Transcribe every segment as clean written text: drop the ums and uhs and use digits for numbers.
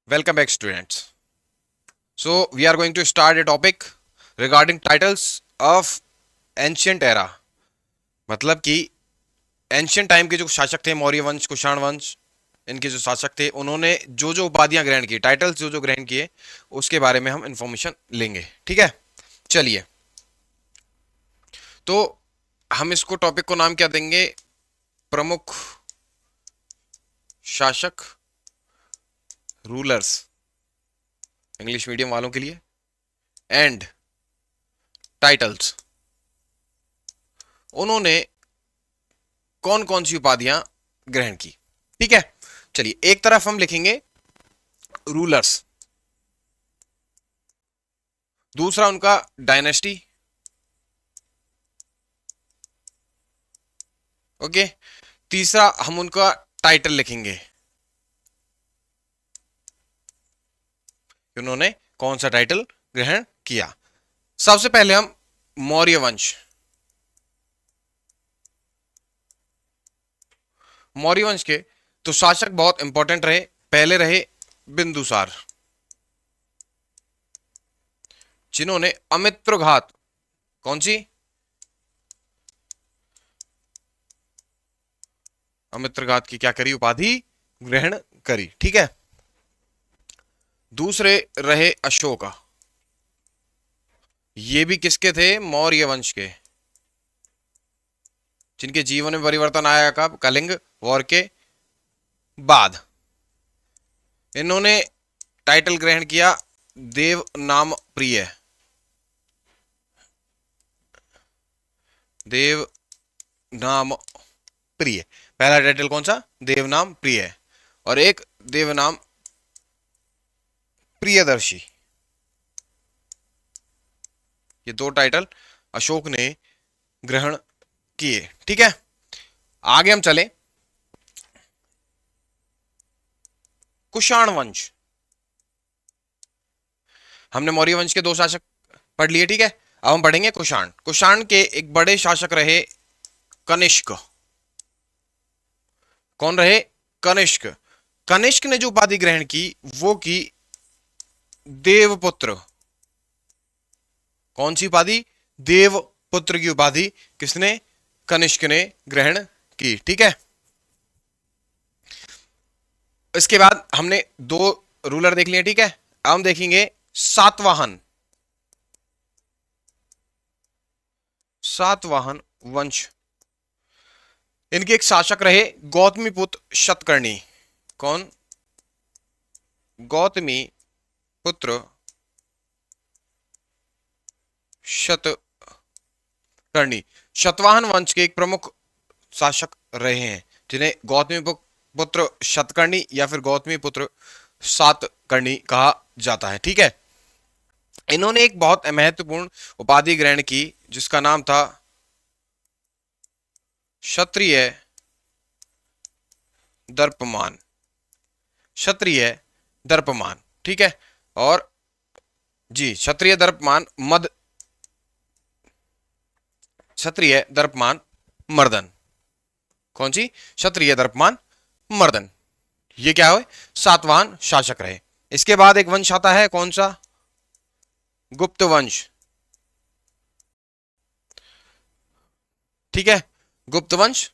Welcome back, students. So, we are going to start a topic regarding titles of ancient era. मतलब कि ancient time के जो शासक थे, मौर्य वंश, कुषाण वंश, इनके जो शासक थे, उन्होंने जो जो उपाधियां ग्रहण की, टाइटल्स जो जो ग्रहण किए, उसके बारे में हम इंफॉर्मेशन लेंगे. ठीक है, चलिए. तो हम इसको टॉपिक को नाम क्या देंगे? प्रमुख शासक, रूलर्स, इंग्लिश मीडियम वालों के लिए, एंड टाइटल्स. उन्होंने कौन कौन सी उपाधियां ग्रहण की. ठीक है, चलिए. एक तरफ हम लिखेंगे रूलर्स, दूसरा उनका डायनेस्टी. ओके, तीसरा हम उनका टाइटल लिखेंगे, उन्होंने कौन सा टाइटल ग्रहण किया. सबसे पहले हम मौर्य वंश. मौर्य वंश के तो शासक बहुत इंपॉर्टेंट रहे. पहले रहे बिंदुसार, जिन्होंने अमित्रघात, कौन सी? अमित्रघात की क्या करी? उपाधि ग्रहण करी. ठीक है. दूसरे रहे अशोका. ये भी किसके थे? मौर्य वंश के, जिनके जीवन में परिवर्तन आया कब? कलिंग वॉर के बाद. इन्होंने टाइटल ग्रहण किया देव नाम प्रिय. देव नाम प्रिय, पहला टाइटल कौन सा? देव नाम प्रिय. और एक देव नाम प्रियदर्शी. ये दो टाइटल अशोक ने ग्रहण किए. ठीक है, आगे हम चले. कुषाण वंश. हमने मौर्य वंश के दो शासक पढ़ लिए. ठीक है, अब हम पढ़ेंगे कुषाण. कुषाण के एक बड़े शासक रहे कनिष्क. कौन रहे? कनिष्क. कनिष्क ने जो उपाधि ग्रहण की वो की देवपुत्र. कौन सी उपाधि? देवपुत्र की उपाधि किसने? कनिष्क ने ग्रहण की. ठीक है, इसके बाद हमने दो रूलर देख लिए. ठीक है, अब हम देखेंगे सातवाहन. सातवाहन वंश. इनके एक शासक रहे गौतमीपुत्र शतकर्णी. कौन? गौतमी पुत्र शतकर्णी शतवाहन वंश के एक प्रमुख शासक रहे हैं, जिन्हें गौतमी पुत्र शतकर्णी या फिर गौतमी पुत्र सातकर्णी कहा जाता है. ठीक है, इन्होंने एक बहुत महत्वपूर्ण उपाधि ग्रहण की जिसका नाम था क्षत्रिय दर्पमान. क्षत्रिय दर्पमान. ठीक है, और जी क्षत्रिय दर्पमान मद, क्षत्रिय दर्पमान मर्दन. कौन सी? क्षत्रिय दर्पमान मर्दन. ये क्या है? सातवाहन शासक रहे. इसके बाद एक वंश आता है, कौन सा? गुप्त वंश. ठीक है, गुप्त वंश,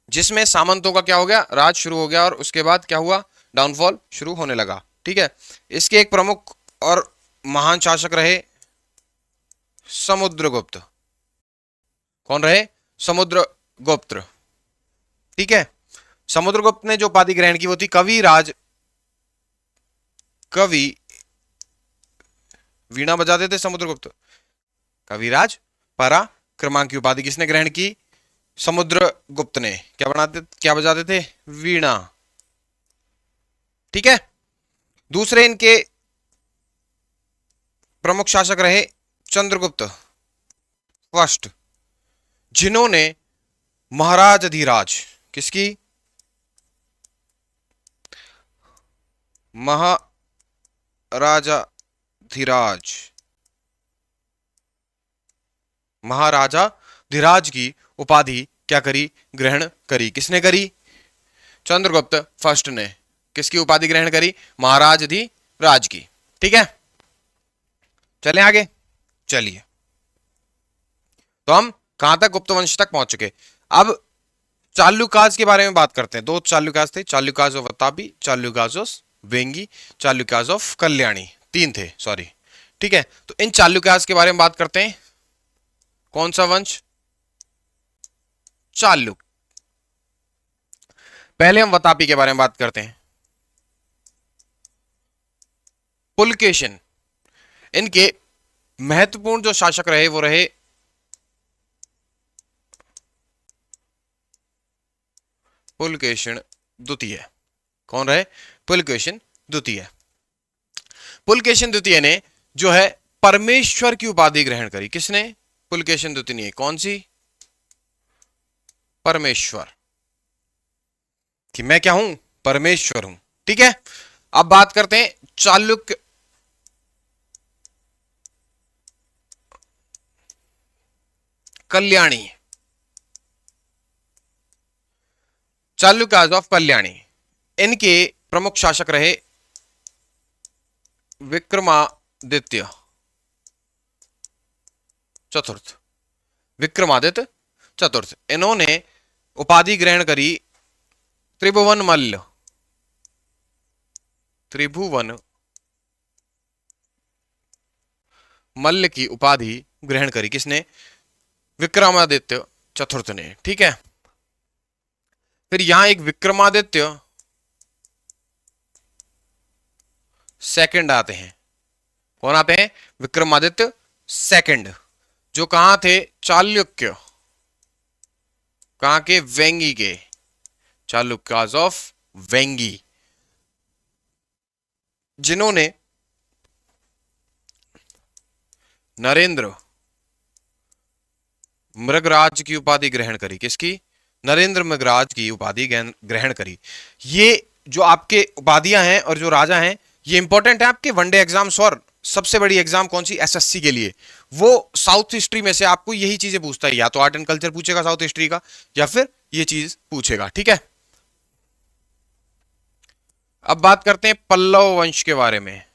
जिसमें सामंतों का क्या हो गया? राज शुरू हो गया, और उसके बाद क्या हुआ? डाउनफॉल शुरू होने लगा. ठीक है, इसके एक प्रमुख और महान शासक रहे समुद्रगुप्त. कौन रहे? समुद्रगुप्त. ठीक है, समुद्रगुप्त ने जो उपाधि ग्रहण की वो थी कविराज. कवि वीणा बजाते थे समुद्रगुप्त. कविराज पराक्रमांक की उपाधि किसने ग्रहण की? समुद्रगुप्त ने. क्या बजाते थे? वीणा. ठीक है, दूसरे इनके प्रमुख शासक रहे चंद्रगुप्त फर्स्ट, जिन्होंने महाराजाधिराज, किसकी? महाराजाधिराज, महाराजाधिराज की उपाधि क्या करी? ग्रहण करी. किसने करी? चंद्रगुप्त फर्स्ट ने किसकी उपाधि ग्रहण करी? महाराजाधिराज की। ठीक है, चलें आगे। चलिए, तो हम कहां तक? गुप्त वंश तक पहुंच चुके। अब चालुकाज के बारे में बात करते हैं। दो चालुकाज थे, Chalukyas of Vatapi, Chalukyas of Vengi, Chalukyas of Kalyani, तीन थे, सॉरी। ठीक है, तो इन चालुकाज के बारे में बात करते हैं। कौन सा वंश? चालुक। पहले हम वतापी के बारे में बात करते हैं। पुलकेशिन, इनके महत्वपूर्ण जो शासक रहे वो रहे पुलकेशिन द्वितीय। कौन रहे? पुलकेशिन द्वितीय। पुलकेशिन द्वितीय ने जो है परमेश्वर की उपाधि ग्रहण करी। किसने? पुलकेशिन द्वितीय ने। कौन सी? परमेश्वर, कि मैं क्या हूं? परमेश्वर हूं। ठीक है, अब बात करते हैं चालुक्य कल्याणी। चालुकाज ऑफ कल्याणी, इनके प्रमुख शासक रहे विक्रमादित्य चतुर्थ। विक्रमादित्य चतुर्थ, इन्होंने उपाधि ग्रहण करी त्रिभुवन मल्ल। त्रिभुवन मल्ल की उपाधि ग्रहण करी। किसने? विक्रमादित्य चतुर्थ ने। ठीक है, फिर यहां एक विक्रमादित्य सेकंड आते हैं। कौन आते हैं? विक्रमादित्य सेकंड, जो कहां थे? चालुक्य। कहां के? वेंगी के। चालुक्याज ऑफ वेंगी, जिन्होंने नरेंद्र मृगराज की उपाधि ग्रहण करी। किसकी? नरेंद्र मृगराज की उपाधि ग्रहण करी। ये जो आपके उपाधियां हैं और जो राजा हैं, ये इंपॉर्टेंट है आपके वनडे एग्जाम्स और सबसे बड़ी एग्जाम कौन सी? एसएससी के लिए। वो साउथ हिस्ट्री में से आपको यही चीजें पूछता है, या तो आर्ट एंड कल्चर पूछेगा साउथ हिस्ट्री का, या फिर ये चीज पूछेगा। ठीक है, अब बात करते हैं पल्लव वंश के बारे में।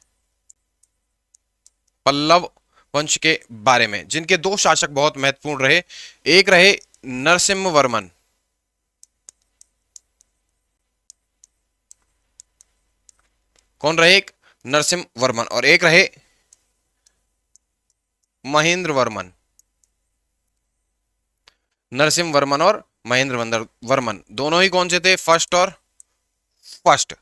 पल्लव वंश के बारे में, जिनके दो शासक बहुत महत्वपूर्ण रहे। एक रहे नरसिम्हवर्मन। कौन रहे? एक नरसिम्हवर्मन, और एक रहे महेंद्रवर्मन। नरसिम्हवर्मन और महेंद्रवर्मन दोनों ही कौन से थे? फर्स्ट और फर्स्ट।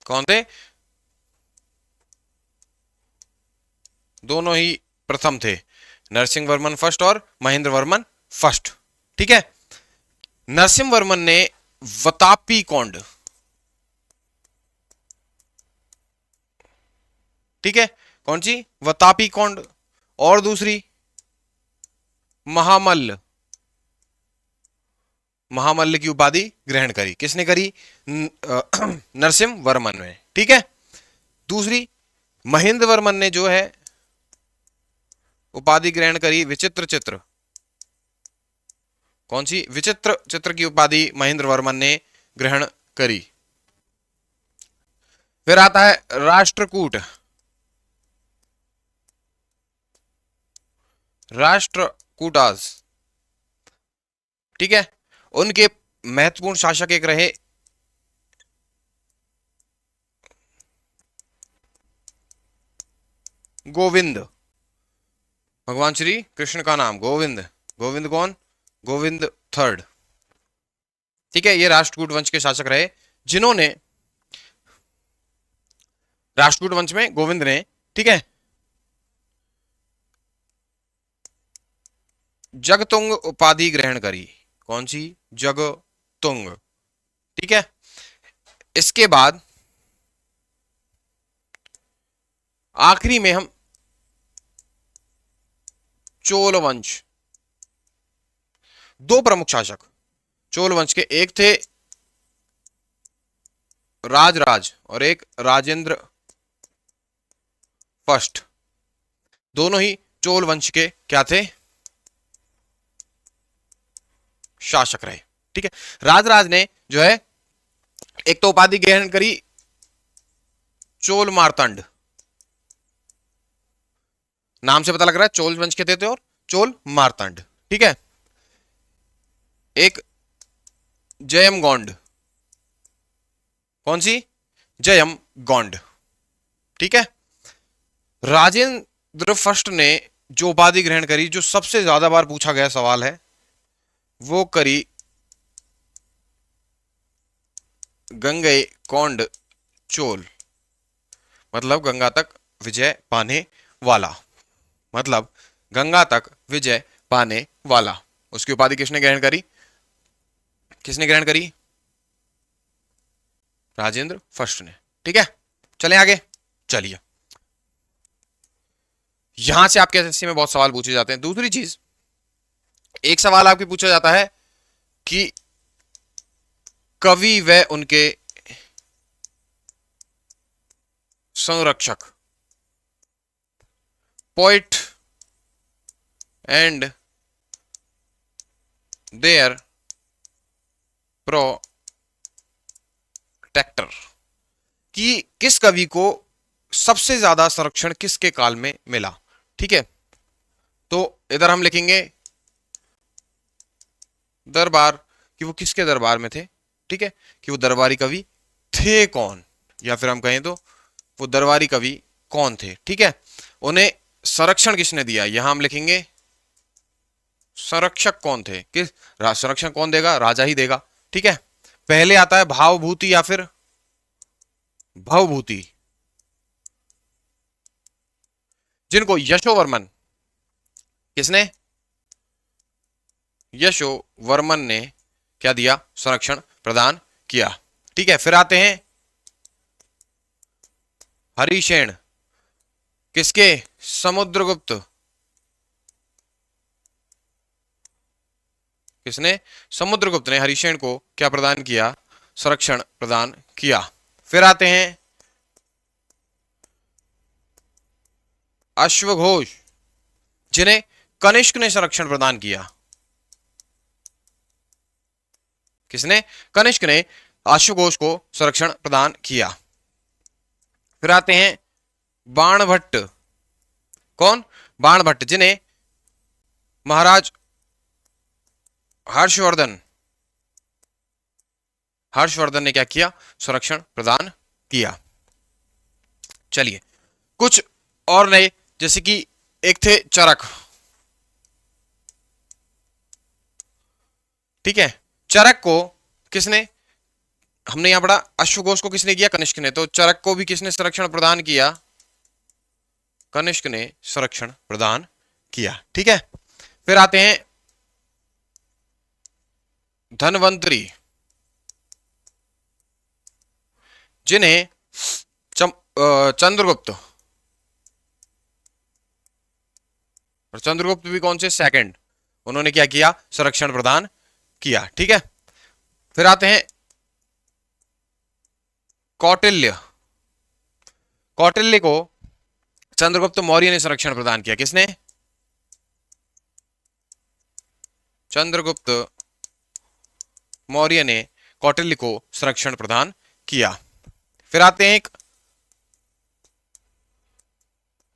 कौन थे? दोनों ही प्रथम थे। नरसिम्हवर्मन फर्स्ट और महेंद्रवर्मन फर्स्ट। ठीक है, नरसिम्हवर्मन ने वतापी कौंड, ठीक है, कौन सी? वतापी कौंड, और दूसरी महामल्ल। महामल्ल की उपाधि ग्रहण करी। किसने करी? नरसिम्हवर्मन ने। ठीक है, दूसरी महेंद्रवर्मन ने जो है उपाधि ग्रहण करी विचित्र चित्र। कौन सी? विचित्र चित्र की उपाधि महेंद्रवर्मन ने ग्रहण करी। फिर आता है राष्ट्रकूट। राष्ट्रकूटाज, ठीक है, उनके महत्वपूर्ण शासक एक रहे गोविंद। भगवान श्री कृष्ण का नाम गोविंद। गोविंद कौन? गोविंद थर्ड। ठीक है, ये राष्ट्रकूट वंश के शासक रहे, जिन्होंने राष्ट्रकूट वंश में गोविंद ने, ठीक है, जगतुंग उपाधि ग्रहण करी। कौन सी? जगतुंग। ठीक है, इसके बाद आखिरी में हम चोल वंश, दो प्रमुख शासक चोल वंश के, एक थे राजराज और एक राजेंद्र फर्स्ट। दोनों ही चोल वंश के क्या थे? शासक रहे। ठीक ठीक है। राजराज ने जो है एक तो उपाधि ग्रहण करी चोल मार्तंड, नाम से पता लग रहा है चोल वंश के थे और चोल मार्तंड, ठीक है। एक जयम गौंड, कौन सी, जयम गौंड, ठीक है। राजेंद्र फर्स्ट ने जो उपाधि ग्रहण करी, जो सबसे ज्यादा बार पूछा गया सवाल है, वो करी गंगे कौंड चोल, मतलब गंगा तक विजय पाने वाला, मतलब गंगा तक विजय पाने वाला। उसकी उपाधि किसने ग्रहण करी, किसने ग्रहण करी, राजेंद्र फर्स्ट ने, ठीक है। चलें आगे, चलिए। यहां से आपके एसएससी में बहुत सवाल पूछे जाते हैं। दूसरी चीज, एक सवाल आपके पूछा जाता है कि कवि व उनके संरक्षक, पोइट एंड देयर प्रोटेक्टर, कि किस कवि को सबसे ज्यादा संरक्षण किसके काल में मिला, ठीक है। तो इधर हम लिखेंगे दरबार, कि वो किसके दरबार में थे, ठीक है, कि वो दरबारी कवि थे कौन, या फिर हम कहें तो वो दरबारी कवि कौन थे, ठीक है। उन्हें संरक्षण किसने दिया, यहां हम लिखेंगे संरक्षक कौन थे, किस संरक्षण कौन देगा, राजा ही देगा, ठीक है। पहले आता है भावभूति या फिर भवभूति, जिनको यशोवर्मन, किसने, यशोवर्मन ने क्या दिया, संरक्षण प्रदान किया, ठीक है। फिर आते हैं हरिशेन, किसके, समुद्रगुप्त, किसने, समुद्रगुप्त ने हरिशेन को क्या प्रदान किया, संरक्षण प्रदान किया। फिर आते हैं अश्वघोष, जिन्हें कनिष्क ने संरक्षण प्रदान किया, किसने, कनिष्क ने अश्वघोष को संरक्षण प्रदान किया। फिर आते हैं बाणभट्ट, कौन, बाणभट्ट, जिन्हें महाराज हर्षवर्धन, हर्षवर्धन ने क्या किया, संरक्षण प्रदान किया। चलिए कुछ और नए, जैसे कि एक थे चरक, ठीक है। चरक को किसने, हमने यहां पढ़ा अश्वघोष को किसने किया, कनिष्क ने, तो चरक को भी किसने संरक्षण प्रदान किया, कनिष्क ने संरक्षण प्रदान किया, ठीक है। फिर आते हैं धनवंतरी, जिन्हें चंद्रगुप्त, और चंद्रगुप्त भी कौन से, सेकंड, उन्होंने क्या किया, संरक्षण प्रदान किया, ठीक है। फिर आते हैं कौटिल्य, कौटिल्य को चंद्रगुप्त मौर्य ने संरक्षण प्रदान किया, किसने, चंद्रगुप्त मौर्य ने कौटिल्य को संरक्षण प्रदान किया। फिर आते हैं एक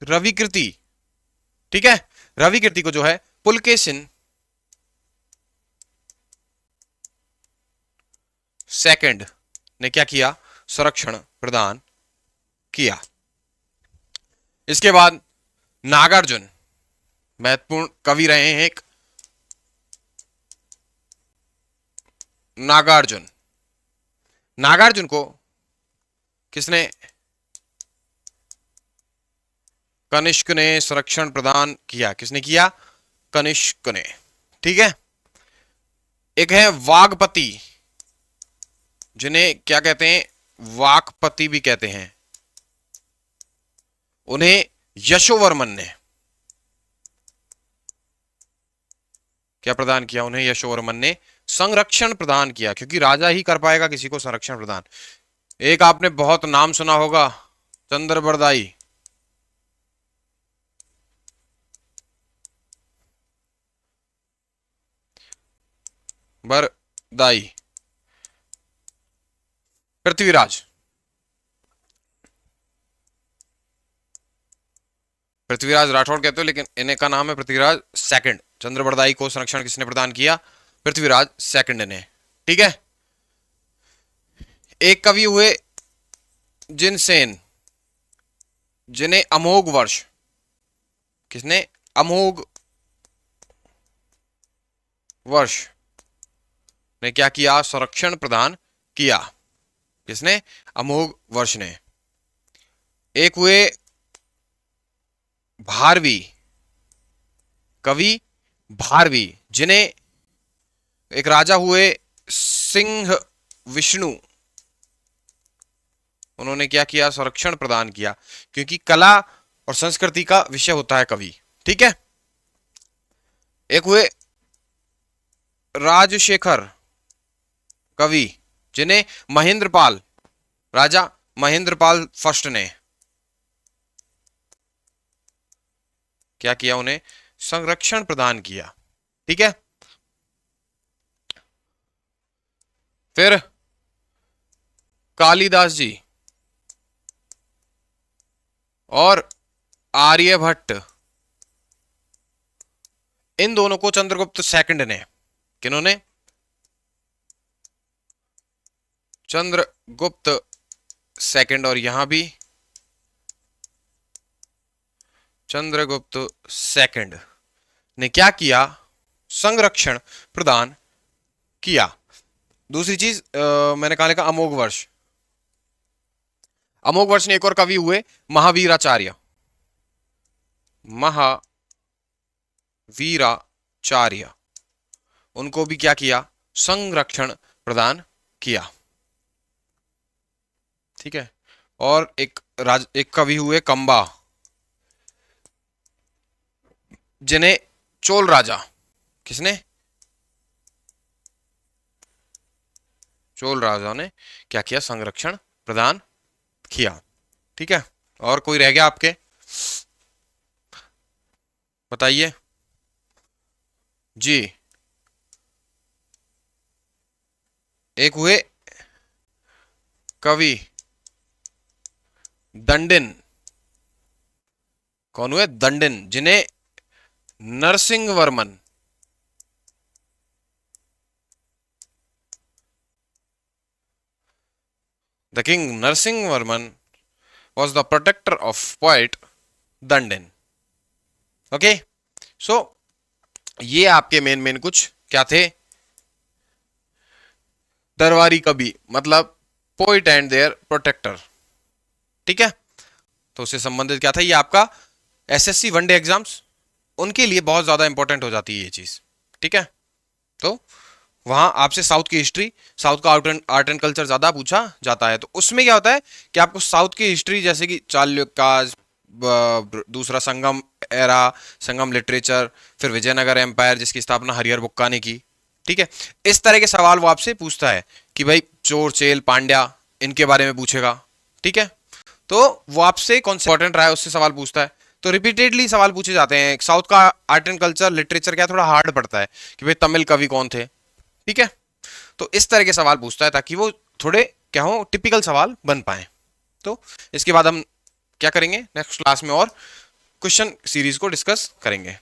रविकृति, ठीक है। रविकृति को जो है पुलकेशिन सेकंड ने क्या किया, संरक्षण प्रदान किया। इसके बाद नागार्जुन, महत्वपूर्ण कवि रहे हैं एक, नागार्जुन, नागार्जुन को किसने, कनिष्क ने संरक्षण प्रदान किया, किसने किया, कनिष्क ने, ठीक है। एक है वागपति, जिन्हें क्या कहते हैं, वाकपति भी कहते हैं, उन्हें यशोवर्मन ने क्या प्रदान किया, उन्हें यशोवर्मन ने संरक्षण प्रदान किया, क्योंकि राजा ही कर पाएगा किसी को संरक्षण प्रदान। एक आपने बहुत नाम सुना होगा, चंद्रबरदाई, दाई पृथ्वीराज। पृथ्वीराज राठौड़ कहते हो, लेकिन इन्हें का नाम है पृथ्वीराज सेकंड। चंद्रबरदाई को संरक्षण किसने प्रदान किया? पृथ्वीराज सेकंड ने। ठीक है। एक कवि हुए जिनसेन, जिन्हें अमोघ वर्ष, किसने? अमोघ वर्ष ने क्या किया? संरक्षण प्रदान किया। किसने? अमोघ वर्ष ने। एक हुए भारवी, कवि भारवी, जिन्हें एक राजा हुए सिंह विष्णु, उन्होंने क्या किया? संरक्षण प्रदान किया, क्योंकि कला और संस्कृति का विषय होता है कवि। ठीक है। एक हुए राजशेखर, कवि, जिन्हें महेंद्रपाल, राजा महेंद्रपाल फर्स्ट ने क्या किया? उन्हें संरक्षण प्रदान किया। ठीक है। फिर कालिदास जी और आर्यभट्ट, इन दोनों को चंद्रगुप्त सेकंड ने, किन्होंने? चंद्रगुप्त सेकंड। और यहां भी चंद्रगुप्त सेकंड ने क्या किया? संरक्षण प्रदान किया। दूसरी चीज मैंने कहा लिखा अमोघ वर्ष। अमोघ वर्ष ने एक और कवि हुए महावीराचार्य, महावीराचार्य, उनको भी क्या किया? संरक्षण प्रदान किया। ठीक है। और एक कवि हुए कंबा, जिन्हें चोल राजा, किसने? चोल राजा ने क्या किया? संरक्षण प्रदान किया। ठीक है। और कोई रह गया आपके? बताइए जी। एक हुए कवि दंडिन, कौन हुए? दंडिन, जिन्हें Narasimha Varman, the king Narasimha Varman was the protector of poet Dandin. Okay. So ये आपके मेन कुछ क्या थे? दरबारी कवि, मतलब पोइट एंड देयर प्रोटेक्टर। ठीक है। तो उससे संबंधित क्या था? ये आपका एसएससी वनडे एग्जाम्स, उनके लिए बहुत ज्यादा इंपॉर्टेंट हो जाती है ये चीज। ठीक है। तो वहां आपसे साउथ की हिस्ट्री, साउथ का आर्ट एंड कल्चर ज्यादा पूछा जाता है। तो उसमें क्या होता है कि आपको साउथ की हिस्ट्री, जैसे कि चालुक्यास, दूसरा संगम एरा, संगम लिटरेचर, फिर विजयनगर एम्पायर जिसकी स्थापना हरिहर बुक्का ने की। ठीक है। इस तरह के सवाल वो आपसे पूछता है कि भाई चोर चेल पांड्या, इनके बारे में पूछेगा। ठीक है। तो वो आपसे कौन सा इंपॉर्टेंट रहा है उससे सवाल पूछता है। तो रिपीटेडली सवाल पूछे जाते हैं। साउथ का आर्ट एंड कल्चर लिटरेचर क्या थोड़ा हार्ड पड़ता है कि भाई तमिल कवि कौन थे। ठीक है। तो इस तरह के सवाल पूछता है ताकि वो थोड़े क्या हो, टिपिकल सवाल बन पाए। तो इसके बाद हम क्या करेंगे नेक्स्ट क्लास में, और क्वेश्चन सीरीज को डिस्कस करेंगे।